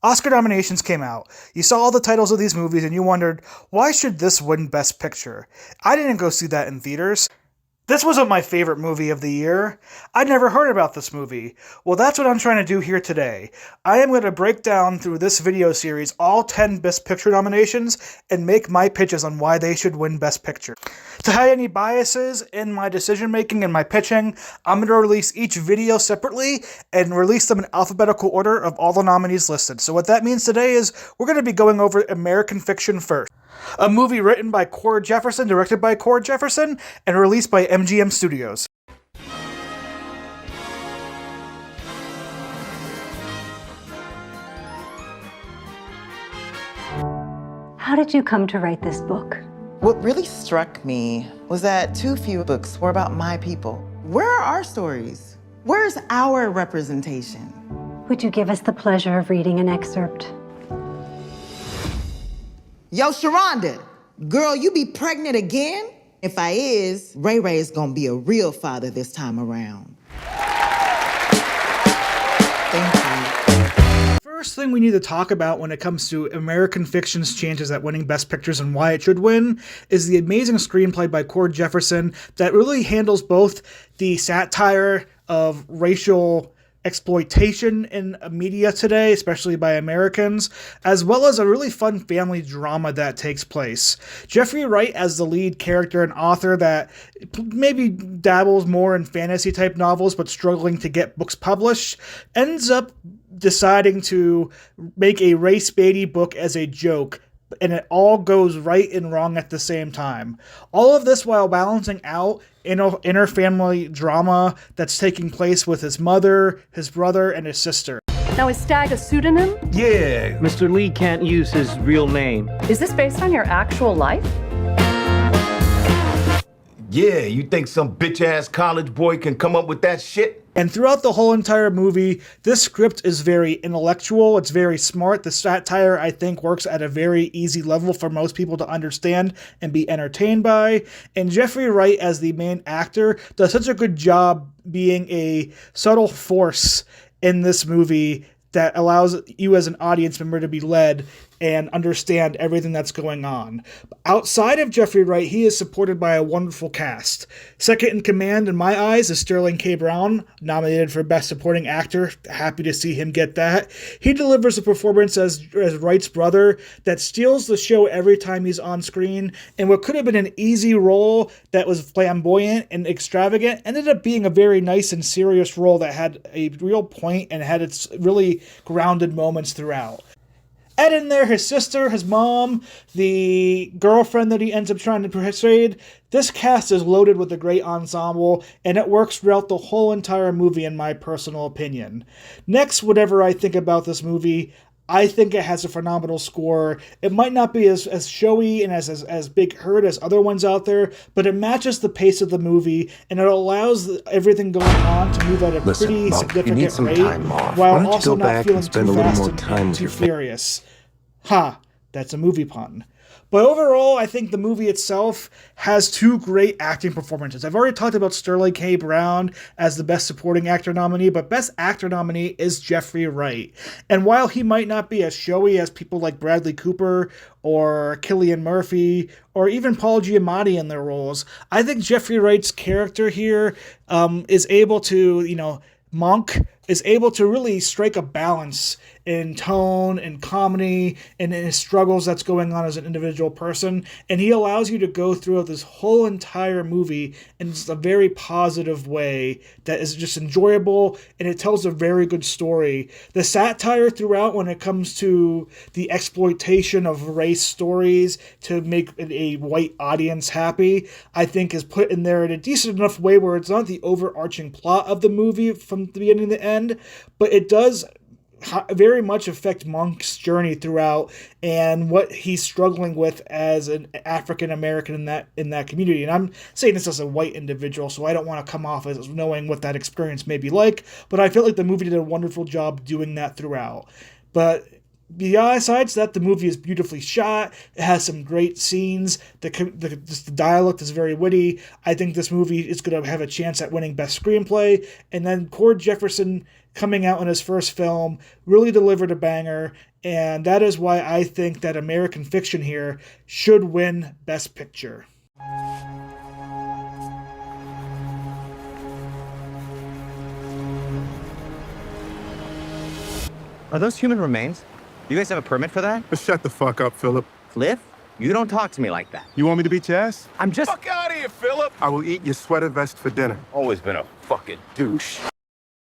Oscar nominations came out. You saw all the titles of these movies and you wondered, why should this win Best Picture? I didn't go see that in theaters. This wasn't my favorite movie of the year. I'd never heard about this movie. Well, that's what I'm trying to do here today. I am going to break down through this video series all 10 Best Picture nominations and make my pitches on why they should win Best Picture. To hide any biases in my decision making and my pitching, I'm going to release each video separately and release them in alphabetical order of all the nominees listed. So what that means today is we're going to be going over American Fiction first. A movie written by Cord Jefferson, directed by Cord Jefferson, and released by MGM Studios. How did you come to write this book? What really struck me was that too few books were about my people. Where are our stories? Where's our representation? Would you give us the pleasure of reading an excerpt? Yo, Sharonda, girl, you be pregnant again? If I is, Ray Ray is gonna be a real father this time around. Thank you. First thing we need to talk about when it comes to American Fiction's chances at winning Best Pictures and why it should win is the amazing screenplay by Cord Jefferson that really handles both the satire of racial exploitation in media today, especially by Americans, as well as a really fun family drama that takes place. Jeffrey Wright as the lead character and author that maybe dabbles more in fantasy type novels but struggling to get books published, ends up deciding to make a race-baity book as a joke, and it all goes right and wrong at the same time. All of this while balancing out inner family drama that's taking place with his mother, his brother, and his sister. Now, is Stagg a pseudonym? Yeah, Mr. Lee can't use his real name. Is this based on your actual life? Yeah, you think some bitch-ass college boy can come up with that shit? And throughout the whole entire movie, this script is very intellectual, it's very smart. The satire, I think, works at a very easy level for most people to understand and be entertained by. And Jeffrey Wright, as the main actor, does such a good job being a subtle force in this movie that allows you as an audience member to be led and understand everything that's going on. Outside of Jeffrey Wright, he is supported by a wonderful cast. Second in command, in my eyes, is Sterling K. Brown, nominated for Best Supporting Actor. Happy to see him get that. He delivers a performance as Wright's brother that steals the show every time he's on screen, and what could have been an easy role that was flamboyant and extravagant ended up being a very nice and serious role that had a real point and had its really grounded moments throughout. Add in there his sister, his mom, the girlfriend that he ends up trying to persuade. This cast is loaded with a great ensemble, and it works throughout the whole entire movie in my personal opinion. Next, whatever I think about this movie, I think it has a phenomenal score. It might not be as showy and as big heard as other ones out there, but it matches the pace of the movie, and it allows everything going on to move at a pretty significant rate, while also not feeling too fast and too furious. Ha, that's a movie pun. But overall, I think the movie itself has two great acting performances. I've already talked about Sterling K. Brown as the Best Supporting Actor nominee, but Best Actor nominee is Jeffrey Wright. And while he might not be as showy as people like Bradley Cooper or Cillian Murphy or even Paul Giamatti in their roles, I think Jeffrey Wright's character here is able to, Monk is able to really strike a balance in tone and comedy and in his struggles that's going on as an individual person. And he allows you to go through this whole entire movie in just a very positive way that is just enjoyable, and it tells a very good story. The satire throughout when it comes to the exploitation of race stories to make a white audience happy, I think is put in there in a decent enough way where it's not the overarching plot of the movie from the beginning to the end, but it does very much affect Monk's journey throughout and what he's struggling with as an African American in that community. And I'm saying this as a white individual, so I don't want to come off as knowing what that experience may be like, but I feel like the movie did a wonderful job doing that throughout. But besides that, the movie is beautifully shot. It has some great scenes. The dialect is very witty. I think this movie is going to have a chance at winning Best Screenplay. And then Cord Jefferson coming out in his first film, really delivered a banger, and that is why I think that American Fiction here should win Best Picture. Are those human remains? You guys have a permit for that? Shut the fuck up, Philip. Cliff? You don't talk to me like that. You want me to beat your ass? I'm just... Fuck out of here, Philip. I will eat your sweater vest for dinner. Always been a fucking douche.